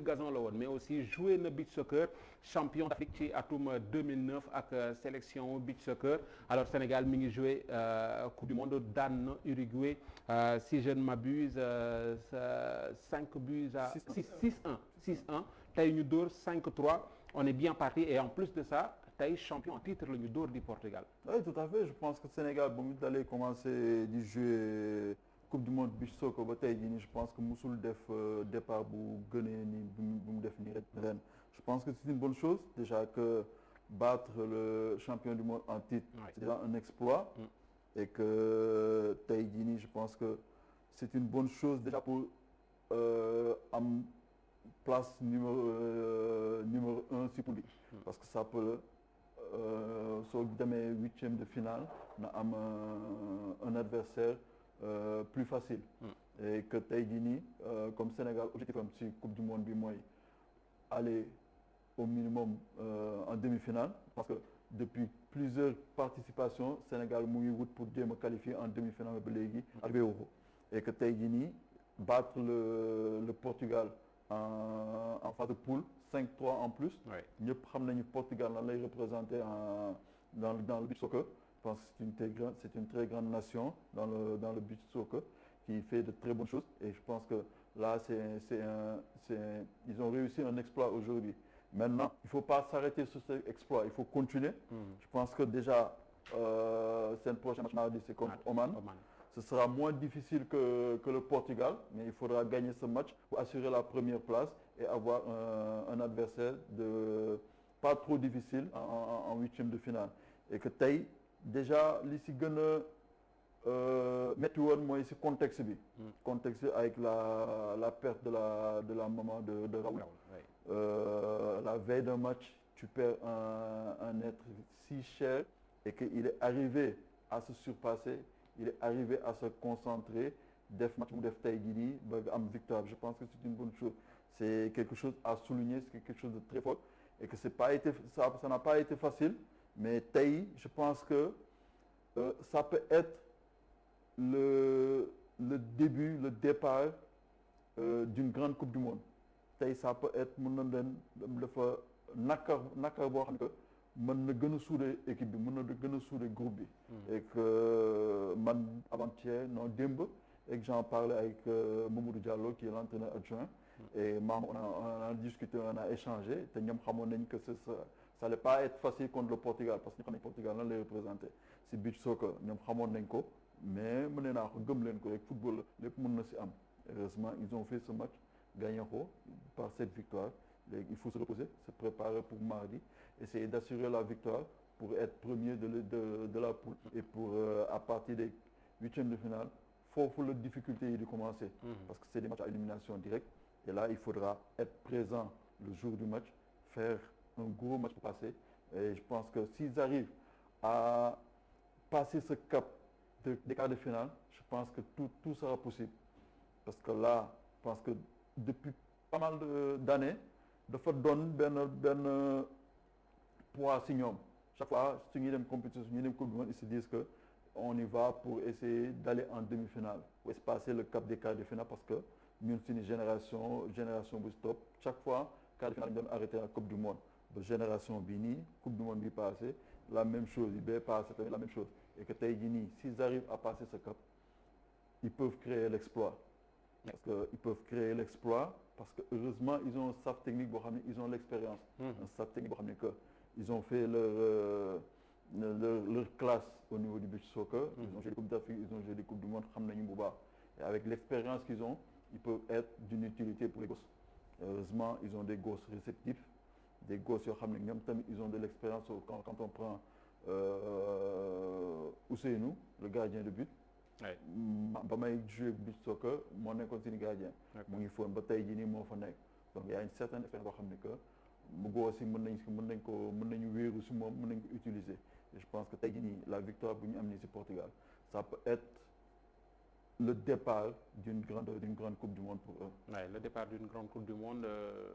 gazon la woon mais aussi joué na beach soccer champion d'Afrique ci atum 2009 ak sélection beach soccer alors Sénégal mi ngi joué coupe du monde daan na Uruguay si je ne m'abuse 5 buts à 6-1 tey ñu dóor 5-3 on est bien parti et en plus de ça tey champion en titre la ñu dóor di Portugal. Oui, tout à fait. Je pense que Sénégal ba mu dalee commencer di jouer Coupe du monde beach soccer ba tey jii nii je pense que musul def départ bu gënee ni bu mu def nii ren. Je pense que c'est une bonne chose déjà que battre le champion du monde en titre, c'est déjà un exploit. Et que tey jii nii je pense que c'est une bonne chose déjà pour am place numéro 1 si poule bi. Parce que ça peut soo demee huitième de finale na am un adversaire plus facile. Et que tey jii nii comme Sénégal objectif am ci coupe du monde bi mooy aller au minimum en demi-finale parce que depuis plusieurs participations Sénégal mu ngi wut pour jéem a qualifier en demi-finale ba léegi arrivé wu ko et que tey jii nii battre le Portugal en phase de poule 5-3 en plus. ñëpp xam nañu Portugal lan lay représenter dans le beach soccer. Je pense que c'est une très grande nation dans le beach soccer qui fait de très bonnes choses et je pense que là ils ont réussi un exploit aujourd'hui. Maintenant, il faut pas s'arrêter sur cet exploit, il faut continuer. Je pense que déjà c'est un prochain match mardi, c'est contre Oman. Ce sera moins difficile que le Portugal, mais il faudra gagner ce match pour assurer la première place et avoir un adversaire pas trop difficile en huitième de finale. Et que tey déjà li si gën a métti woon mooy si contexte bi. Contexte bi avec la perte de la maman de Raoul. La veille d'un match, tu perds un être si cher et qu'il est arrivé à se surpasser. Il est arrivé à se concentrer def match mu def tey jii nii ba am victoire. Je pense que c'est une bonne chose. C'est quelque chose à souligner, c'est quelque chose de très fort et que ça n'a pas été facile. Mais tey je pense que ça peut être le début, le départ d'une grande coupe du monde. Tey ça peut être mën na leen dafa nakar boo xam ne que mën na gën a suude équipe bi mën na gën a suude groupe bi. Et que man avant-hier non démb et que j'en parlais avec Mamadou Diallo qui est l'entraîneur adjoint. Et on a discuté, on a échangé te ñoom xamoon nañ que ça allait pas être facile contre le Portugal parce que ñu xam ne Portugal lan lay représenter si beach soccer ñoom xamoon nañ ko mais mën naa ko gëm leen ko rek football lépp mën na si am. Heureusement ils ont fait ce match gagné ko par cette victoire. Léegi il faut se reposer, se préparer pour mardi, essayer d'assurer la victoire pour être premier de la poule et pour à partir des huitièmes de finale foofu la difficulté yi di commencer. Parce que c'est des matchs à élimination directe et là il faudra être présent le jour du match, faire un gros match pour passer et je pense que s'ils arrivent à passer ce cap des quarts de finale, je pense que tout sera possible parce que là je pense que depuis pas mal d'années dafa doon benn poids si ñoom chaque fois su ñuy dem compétition su ñuy dem coupe du monde ils se disent que on y va pour essayer d'aller en demi-finale ou passer le cap des quarts de finale parce que ñun suñu génération bu stop chaque fois quart de finale ñu doon arrêter la coupe du monde ba génération bi nii coupe du monde bi passé la même chose yi ba passé tamit la même chose et que tey jii nii s'ils arrivent à passer ce cap ils peuvent créer l'exploit. Parce que ils peuvent créer l'exploit parce que heureusement ils ont un staff technique boo xam ne ils ont l'expérience. Un staff technique boo xam ne que ils ont fait leur classe au niveau du beach soccer. Ils ont joué des coupes d'Afrique, ils ont joué des coupes du monde xam nañu bu baax. Et avec l'expérience qu'ils ont, ils peuvent être d'une utilité pour les gosses. Heureusement ils ont des gosses réceptifs, des gosses yoo xam ne ñoom tamit ils ont de l'expérience quand on prend Ousseynou, le gardien de but. ba may jouer beach soccer moo nekkoon suñu gardien. mu ngi foon ba tey jii nii moo fa nekk donc il y a une certaine expérience boo xam ne que mu góos yi mën nañu wéeru si moom mën nañ ko utiliser et je pense que tey jii nii la victoire bu ñu am nii si Portugal ça peut être le départ d'une grande coupe du monde pour eux. Le départ d'une grande coupe du monde